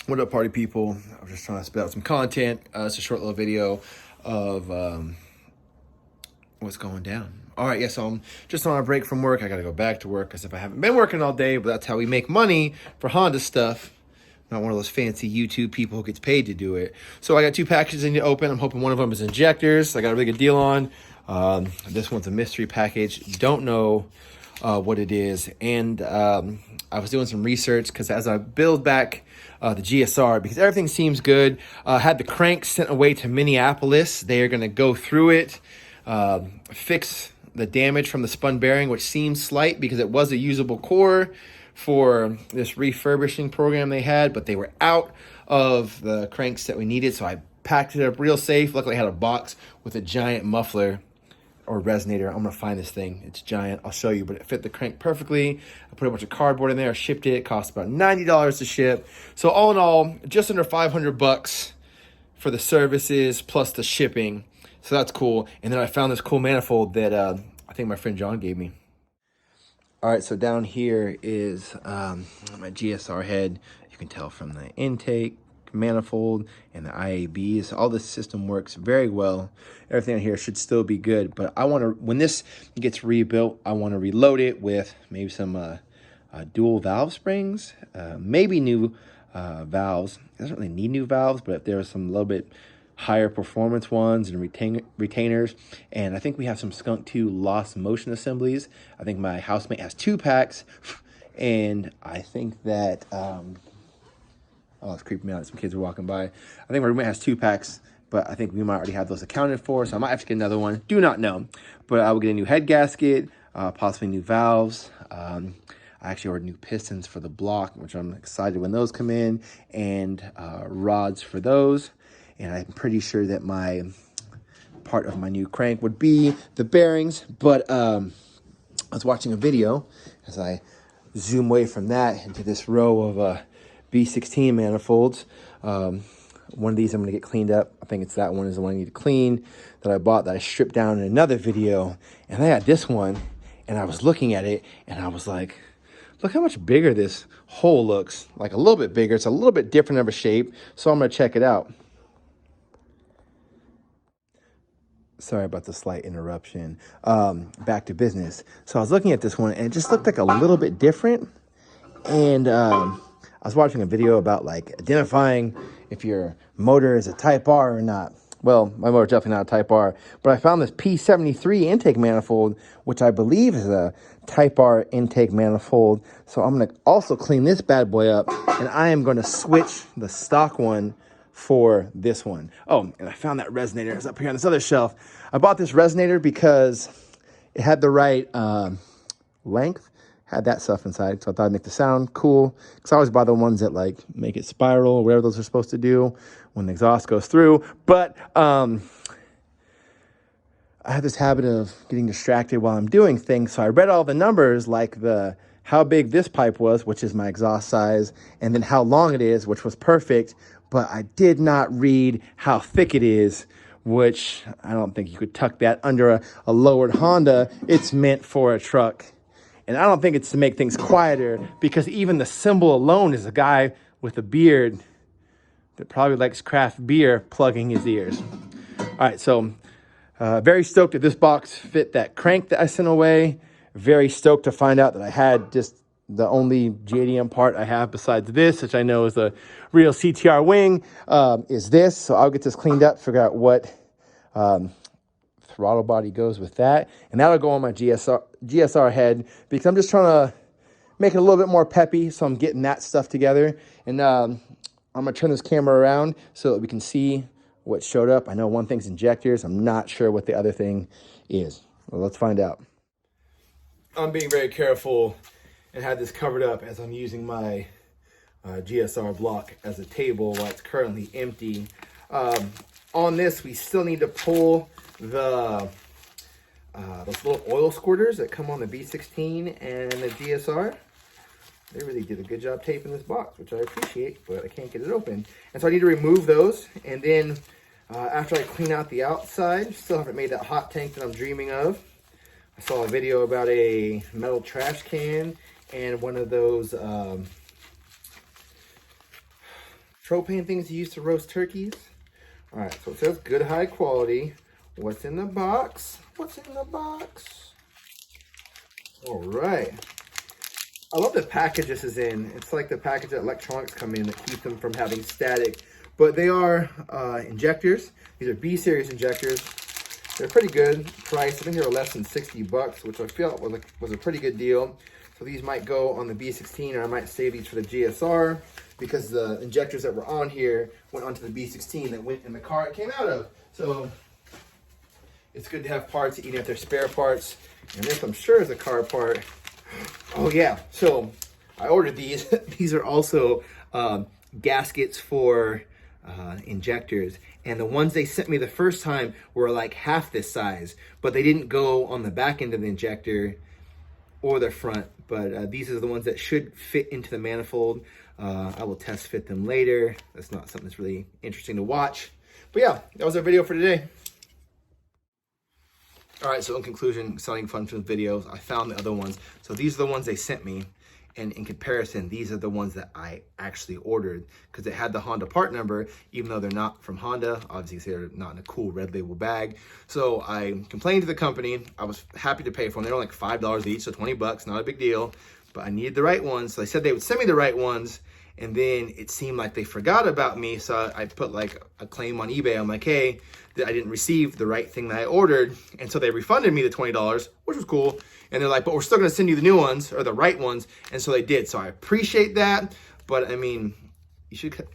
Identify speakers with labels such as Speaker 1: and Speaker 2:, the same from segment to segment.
Speaker 1: What up, party people? I was just trying to spit out some content. It's a short little video of what's going down. All right, so I'm just on a break from work. I got to go back to work because if I haven't been working all day, but that's how we make money for Honda stuff. I'm not one of those fancy YouTube people who gets paid to do it. So I got 2 packages I need to open. I'm hoping one of them is injectors. I got a really good deal on. This one's a mystery package. Don't know what it is. And I was doing some research because as I build back the GSR, because everything seems good, had the crank sent away to Minneapolis. They are going to go through it, fix the damage from the spun bearing, which seems slight because it was a usable core for this refurbishing program they had, but they were out of the cranks that we needed. So I packed it up real safe. Luckily I had a box with a giant muffler or resonator. I'm gonna find this thing. It's giant. I'll show you, but it fit the crank perfectly. I put a bunch of cardboard in there, shipped it. It cost about $90 to ship. So all in all, just under 500 bucks for the services plus the shipping. So that's cool. And then I found this cool manifold that I think my friend John gave me. All right, so down here is my GSR head. You can tell from the intake, manifold, and the IABs. All this system works very well. Everything on here should still be good, but I want to, when this gets rebuilt, I want to reload it with maybe some dual valve springs, maybe new valves. It doesn't really need new valves, but if there was some little bit higher performance ones and retainers. And I think we have some Skunk 2 lost motion assemblies. I think my housemate has 2 packs, and I think that oh, it's creeping me out. Some kids are walking by. I think my roommate has 2 packs, but I think we might already have those accounted for, so I might have to get another one. Do not know. But I will get a new head gasket, possibly new valves. I actually ordered new pistons for the block, which I'm excited when those come in, and rods for those. And I'm pretty sure that my part of my new crank would be the bearings. But I was watching a video as I zoom away from that into this row of B16 manifolds. One of these I'm going to get cleaned up. I think it's that one is the one I need to clean that I bought that I stripped down in another video. And I got this one, and I was looking at it, and I was like, look how much bigger this hole looks. Like a little bit bigger. It's a little bit different of a shape. So I'm going to check it out. Sorry about the slight interruption. Back to business. So I was looking at this one, and it just looked like a little bit different. And I was watching a video about like identifying if your motor is a Type R or not. Well, my motor's definitely not a Type R, but I found this P73 intake manifold, which I believe is a Type R intake manifold. So I'm going to also clean this bad boy up, and I am going to switch the stock one for this one. Oh, and I found that resonator. It's up here on this other shelf. I bought this resonator because it had the right length, had that stuff inside, so I thought it'd make the sound cool. Because I always buy the ones that like make it spiral, or whatever those are supposed to do when the exhaust goes through. But I have this habit of getting distracted while I'm doing things, so I read all the numbers, like the how big this pipe was, which is my exhaust size, and then how long it is, which was perfect. But I did not read how thick it is, which I don't think you could tuck that under a lowered Honda. It's meant for a truck. And I don't think it's to make things quieter, because even the symbol alone is a guy with a beard that probably likes craft beer plugging his ears. All right, so very stoked that this box fit that crank that I sent away. Very stoked to find out that I had just the only JDM part I have besides this, which I know is a real CTR wing, is this. So I'll get this cleaned up, figure out what throttle body goes with that. And that'll go on my GSR head, because I'm just trying to make it a little bit more peppy. So I'm getting that stuff together. And I'm going to turn this camera around so that we can see what showed up. I know one thing's injectors. I'm not sure what the other thing is. Well, let's find out. I'm being very careful and had this covered up as I'm using my GSR block as a table while it's currently empty. On this, we still need to pull the those little oil squirters that come on the B16 and the GSR. They really did a good job taping this box, which I appreciate, but I can't get it open. And so I need to remove those. And then after I clean out the outside, still haven't made that hot tank that I'm dreaming of. I saw a video about a metal trash can and one of those propane things you use to roast turkeys. All right, so it says good high quality. What's in the box? What's in the box? All right. I love the package this is in. It's like the package that electronics come in that keep them from having static. But they are injectors. These are B-series injectors. They're pretty good price. I think they were less than 60 bucks, which I felt was a pretty good deal. So these might go on the B16, or I might save these for the GSR because the injectors that were on here went onto the B16 that went in the car it came out of. So it's good to have parts, even if they're spare parts. And this, I'm sure, is a car part. Oh yeah, so I ordered these. These are also gaskets for injectors. And the ones they sent me the first time were like half this size, but they didn't go on the back end of the injector or the front. But these are the ones that should fit into the manifold. I will test fit them later. That's not something that's really interesting to watch. But yeah, that was our video for today. All right, so in conclusion, selling functions videos, I found the other ones. So these are the ones they sent me. And in comparison, these are the ones that I actually ordered because it had the Honda part number, even though they're not from Honda. Obviously, they're not in a cool red label bag. So I complained to the company. I was happy to pay for them. They were like $5 each, so 20 bucks, not a big deal. But I needed the right ones. So they said they would send me the right ones. And then it seemed like they forgot about me. So I put like a claim on eBay. I'm like, hey, I didn't receive the right thing that I ordered. And so they refunded me the $20, which was cool. And they're like, but we're still gonna send you the new ones or the right ones. And so they did. So I appreciate that. But I mean,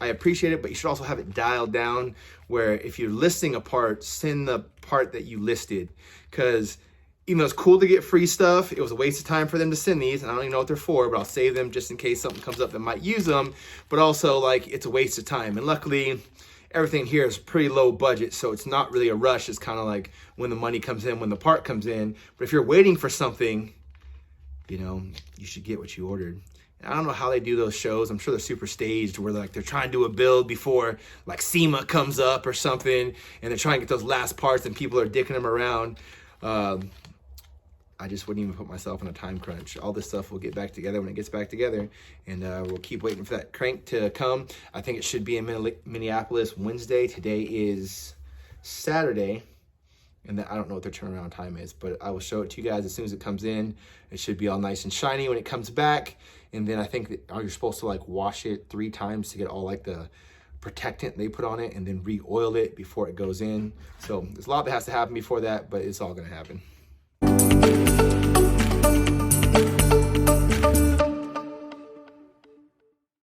Speaker 1: I appreciate it, but you should also have it dialed down where if you're listing a part, send the part that you listed. Because even though it's cool to get free stuff, it was a waste of time for them to send these, and I don't even know what they're for, but I'll save them just in case something comes up that might use them. But also, like, it's a waste of time. And luckily, everything here is pretty low budget, so it's not really a rush. It's kind of like when the money comes in, when the part comes in. But if you're waiting for something, you know, you should get what you ordered. And I don't know how they do those shows. I'm sure they're super staged where they're trying to do a build before like SEMA comes up or something, and they're trying to get those last parts and people are dicking them around. I just wouldn't even put myself in a time crunch. All this stuff will get back together when it gets back together, and we'll keep waiting for that crank to come. I think it should be in Minneapolis Wednesday. Today is Saturday, and I don't know what their turnaround time is, but I will show it to you guys as soon as it comes in. It should be all nice and shiny when it comes back, and then I think that you're supposed to like wash it 3 times to get all like the protectant they put on it, and then re-oil it before it goes in. So there's a lot that has to happen before that, but it's all gonna happen.